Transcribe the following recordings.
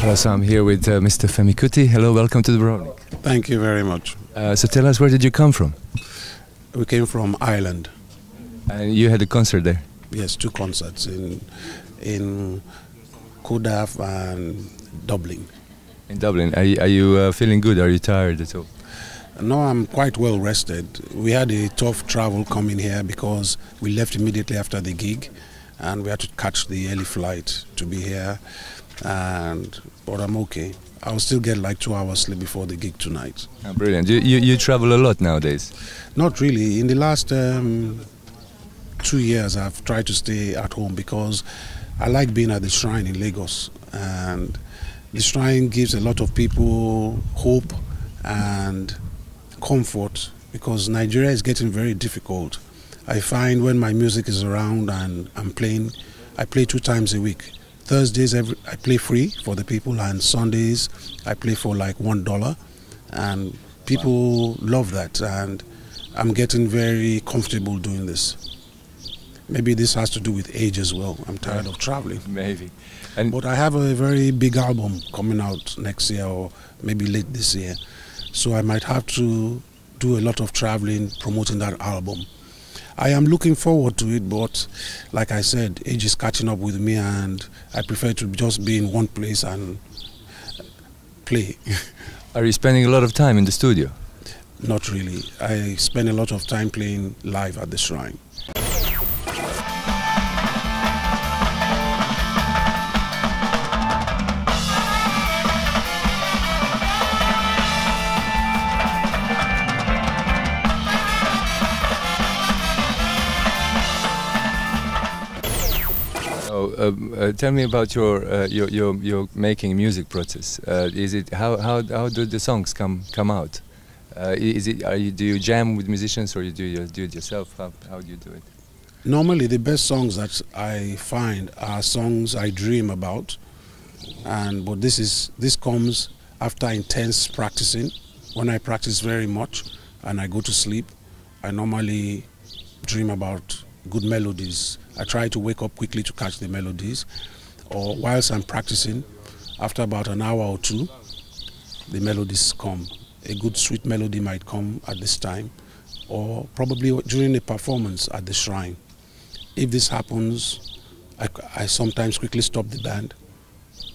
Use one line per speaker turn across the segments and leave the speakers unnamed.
Hello, so I'm here with Mr. Femi Kuti. Hello, welcome to the Browning.
Thank you very much.
So tell us, where did you come from?
We came from Ireland.
And you had a concert there?
Yes, 2 concerts in Kuti and Dublin.
In Dublin. Are you feeling good? Are you tired at all?
No, I'm quite well rested. We had a tough travel coming here because we left immediately after the gig and we had to catch the early flight to be here. But I'm okay. I'll still get like 2 hours sleep before the gig tonight.
Oh, brilliant. You travel a lot nowadays?
Not really. In the last 2 years I've tried to stay at home because I like being at the shrine in Lagos, and the shrine gives a lot of people hope and comfort because Nigeria is getting very difficult. I find when my music is around and I'm playing, I play 2 times a week. Thursdays I play free for the people, and Sundays I play for like $1, and people love that, and I'm getting very comfortable doing this. Maybe this has to do with age as well. I'm tired of traveling.
Maybe.
But I have a very big album coming out next year or maybe late this year, so I might have to do a lot of traveling promoting that album. I am looking forward to it, but like I said, age is catching up with me and I prefer to just be in one place and play.
Are you spending a lot of time in the studio?
Not really. I spend a lot of time playing live at the shrine.
Tell me about your making music process. Is it how do the songs come out? Do you jam with musicians or you do it yourself? How do you do it?
Normally, the best songs that I find are songs I dream about, but this comes after intense practicing. When I practice very much and I go to sleep, I normally dream about good melodies. I try to wake up quickly to catch the melodies, or whilst I'm practicing, after about an hour or 2, the melodies come. A good sweet melody might come at this time, or probably during a performance at the shrine. If this happens, I sometimes quickly stop the band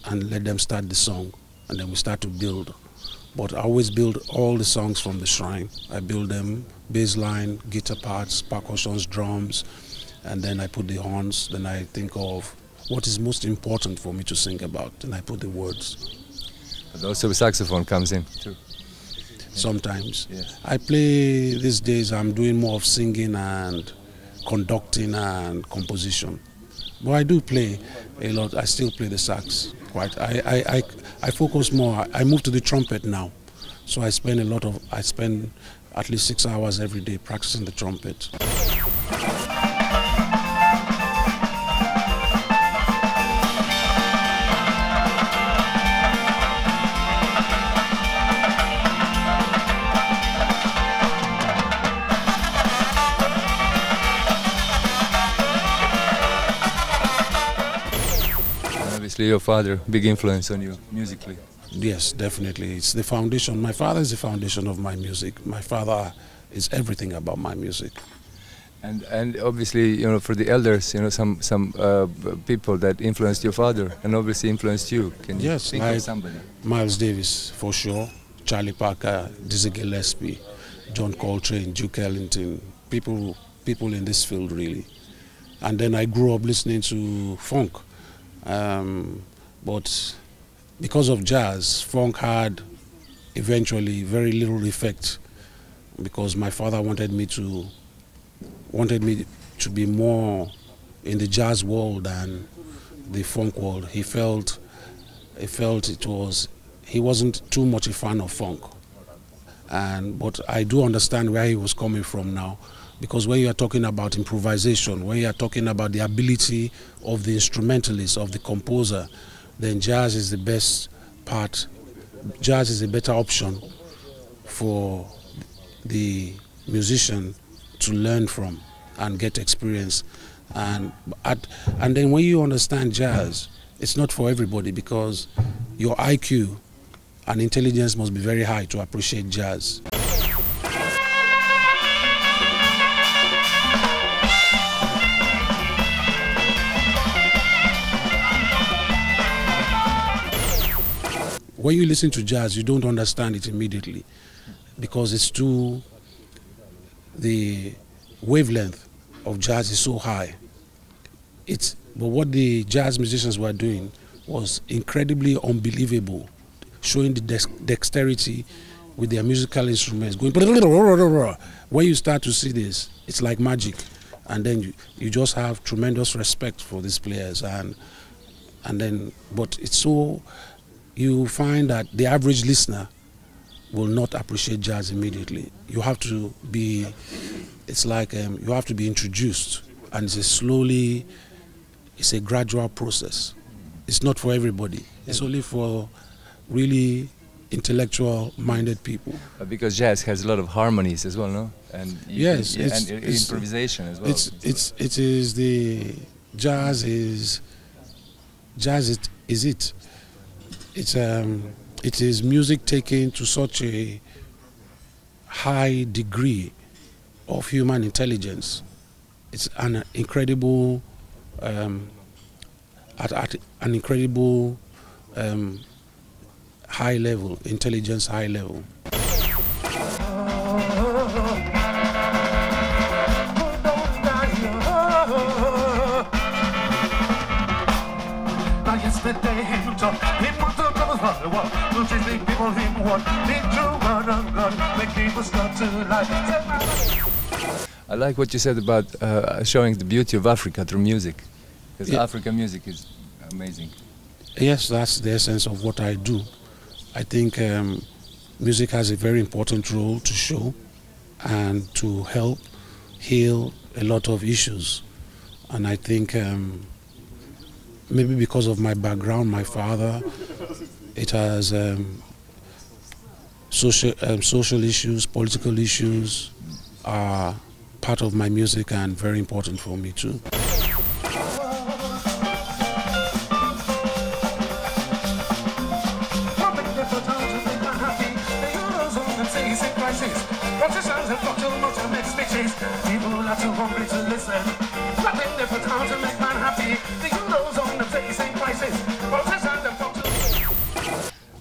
and let them start the song, and then we start to build. But I always build all the songs from the shrine. I build them, bass line, guitar parts, percussions, drums, and then I put the horns. Then I think of what is most important for me to sing about, and I put the words.
But also the saxophone comes in too.
Sometimes.
Yes.
I play, these days I'm doing more of singing and conducting and composition. But I do play a lot. I still play the sax quite. I focus more. I moved to the trumpet now, so I spend at least 6 hours every day practicing the trumpet.
Obviously, your father, big influence on you musically.
Yes, definitely. It's the foundation. My father is the foundation of my music. My father is everything about my music.
And obviously, for the elders, some people that influenced your father and obviously influenced you. Can you think of somebody?
Miles Davis, for sure. Charlie Parker, Dizzy Gillespie, John Coltrane, Duke Ellington. People in this field, really. And then I grew up listening to funk. But because of jazz, funk had eventually very little effect because my father wanted me to be more in the jazz world than the funk world. He wasn't too much a fan of funk. But I do understand where he was coming from now, because when you are talking about improvisation, when you are talking about the ability of the instrumentalist, of the composer, then jazz is the best part. Jazz is a better option for the musician to learn from and get experience. And then when you understand jazz, it's not for everybody, because your IQ and intelligence must be very high to appreciate jazz. When you listen to jazz, you don't understand it immediately because the wavelength of jazz is so high. But what the jazz musicians were doing was incredibly unbelievable, showing the dexterity with their musical instruments, going. When you start to see this, it's like magic, and then you just have tremendous respect for these players, but it's so. You find that the average listener will not appreciate jazz immediately. You have to be, it's like you have to be introduced, and it's a gradual process. It's not for everybody. It's only for really intellectual-minded people.
Because jazz has a lot of harmonies as well, no? And
yes,
and improvisation as well.
It is music taken to such a high degree of human intelligence. It's an incredible, at an incredible high level, intelligence high level.
I like what you said about showing the beauty of Africa through music, because African music is amazing.
Yes, that's the essence of what I do. I think music has a very important role to show and to help heal a lot of issues. And I think maybe because of my background, my father, it has social issues, political issues are part of my music and very important for me too.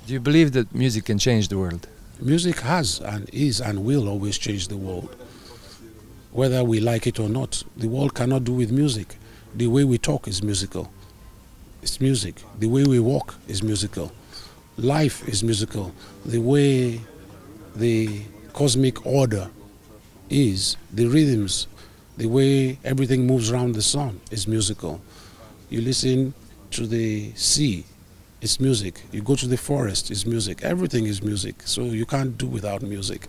Do you believe that music can change the world?
Music has and is and will always change the world. Whether we like it or not, the world cannot do with music. The way we talk is musical. It's music. The way we walk is musical. Life is musical. The way the cosmic order is, the rhythms, the way everything moves around the sun is musical. You listen to the sea, it's music. You go to the forest, it's music. Everything is music, so you can't do without music.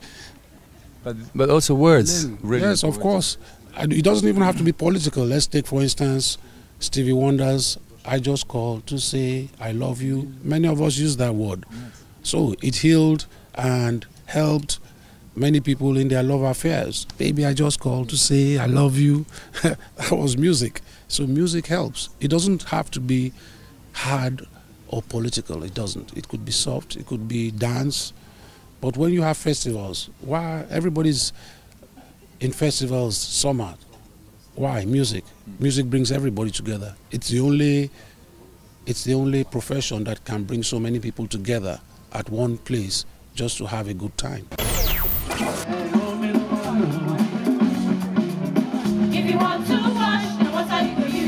But also words.
Yes, of course. It doesn't even have to be political. Let's take, for instance, Stevie Wonder's I Just Called to Say I Love You. Many of us use that word. So it healed and helped many people in their love affairs. Baby, I just called to say I love you. That was music. So music helps. It doesn't have to be hard or political. It doesn't. It could be soft. It could be dance. But when you have festivals, why everybody's in festivals summer? Why? Music. Music brings everybody together. It's the only profession that can bring so many people together at one place just to have a good time.
If you want to wash, then what are you going to use?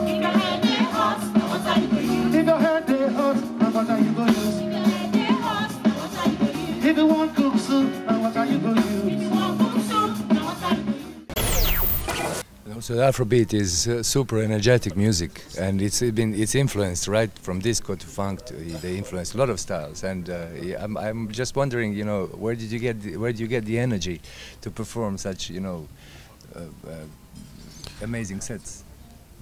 If your head is hot, then what are you going to use? If your head is hot, then what are you going to use? If your head is hot, then what are you going to use? If you want cook soup, then what are you going to use? If you want cook soup, then what are you going to use?
So the Afrobeat is super energetic music, and it's influenced right from disco to funk. They influence a lot of styles, and I'm just wondering, you know, where do you get the energy to perform such, you know, amazing sets?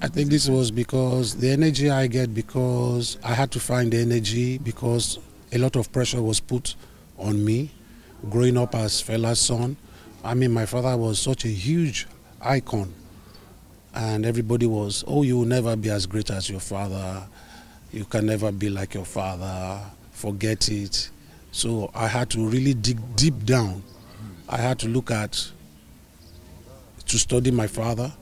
I think this was because the energy I get, because I had to find the energy because a lot of pressure was put on me growing up as Fela's son. I mean, my father was such a huge icon. and everybody was, oh, you will never be as great as your father, you can never be like your father, forget it. So I had to really dig deep down. I had to study my father,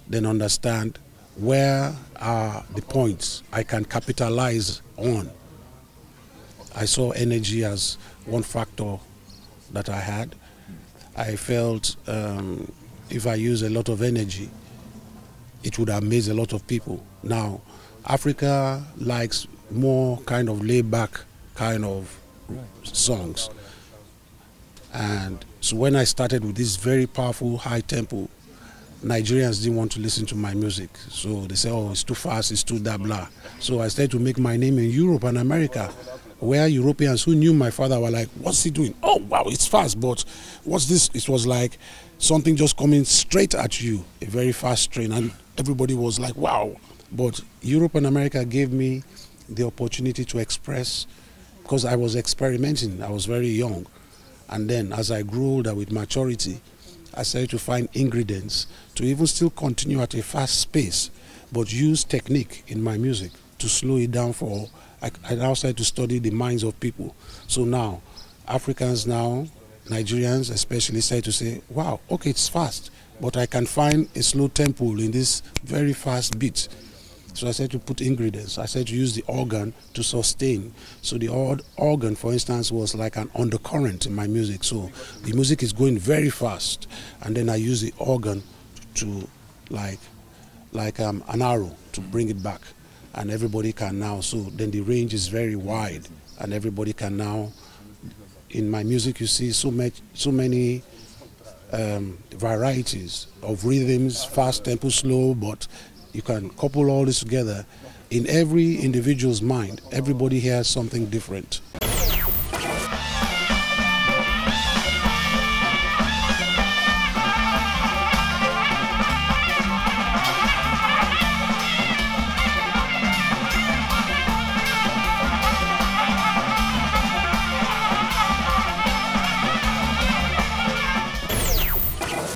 then understand where are the points I can capitalize on. I saw energy as one factor that I had. I felt if I use a lot of energy, it would amaze a lot of people. Now, Africa likes more kind of laid-back kind of songs. And so when I started with this very powerful high tempo, Nigerians didn't want to listen to my music. So they said, oh, it's too fast, it's too blah. So I started to make my name in Europe and America, where Europeans who knew my father were like, what's he doing? Oh, wow, it's fast, but what's this? It was like something just coming straight at you, a very fast train, and everybody was like, wow. But Europe and America gave me the opportunity to express, because I was experimenting, I was very young. And then as I grew older with maturity, I started to find ingredients to even still continue at a fast pace, but use technique in my music to slow it down for, I now started to study the minds of people. So now, Africans now, Nigerians especially, started to say, wow, okay, it's fast, but I can find a slow tempo in this very fast beat. So I started to put ingredients. I started to use the organ to sustain. So the organ, for instance, was like an undercurrent in my music. So the music is going very fast, and then I use the organ to like an arrow to bring it back, and everybody can now. So then the range is very wide, and everybody can now. In my music, you see so many varieties of rhythms, fast, tempo, slow, but you can couple all this together. In every individual's mind, everybody hears something different.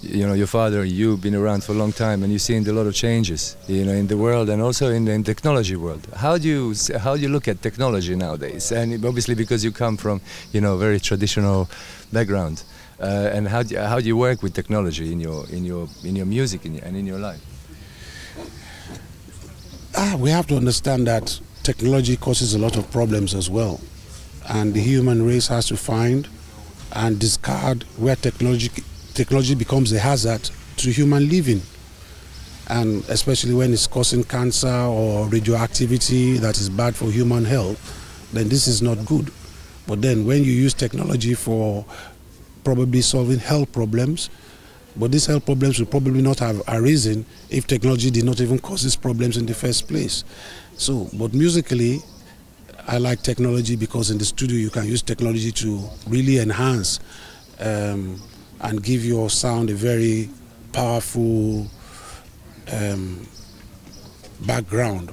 You know, your father, you've been around for a long time, and you've seen a lot of changes, you know, in the world and also in the technology world. How do you look at technology nowadays? And obviously, because you come from, you know, very traditional background, and how do you work with technology in your music and in your life?
We have to understand that technology causes a lot of problems as well, and the human race has to find and discard where technology becomes a hazard to human living, and especially when it's causing cancer or radioactivity that is bad for human health, then this is not good. But then when you use technology for probably solving health problems, but these health problems will probably not have arisen if technology did not even cause these problems in the first place. So, but musically, I like technology because in the studio you can use technology to really enhance and give your sound a very powerful background.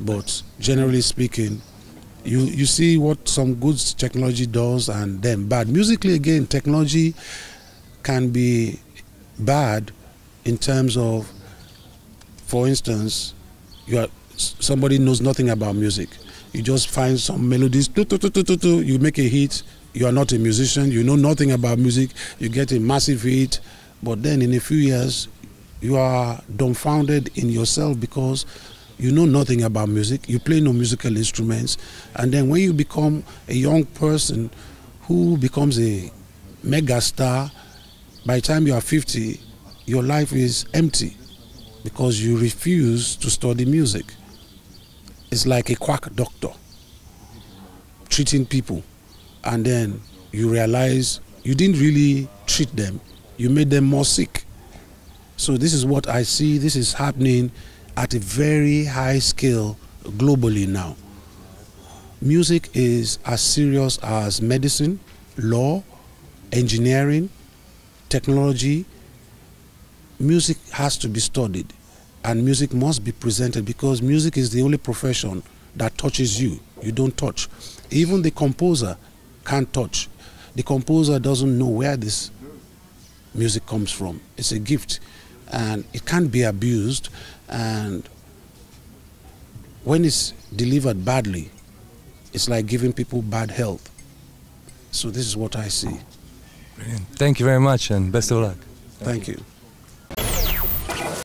But generally speaking, you see what some good technology does and then bad. Musically, again, technology can be bad in terms of, for instance, somebody knows nothing about music. You just find some melodies, you make a hit. You are not a musician, you know nothing about music, you get a massive hit, but then in a few years you are dumbfounded in yourself because you know nothing about music, you play no musical instruments, and then when you become a young person who becomes a mega star, by the time you are 50, your life is empty because you refuse to study music. It's like a quack doctor treating people. And then you realize you didn't really treat them, you made them more sick. So this is what I see, this is happening at a very high scale globally now. Music is as serious as medicine, law, engineering, technology. Music has to be studied, and music must be presented because music is the only profession that touches you. You don't touch. Even the composer can't touch. The composer doesn't know where this music comes from. It's a gift. and it can't be abused, and when it's delivered badly, it's like giving people bad health. So this is what I see.
Brilliant. Thank you very much and best of luck.
Thank you.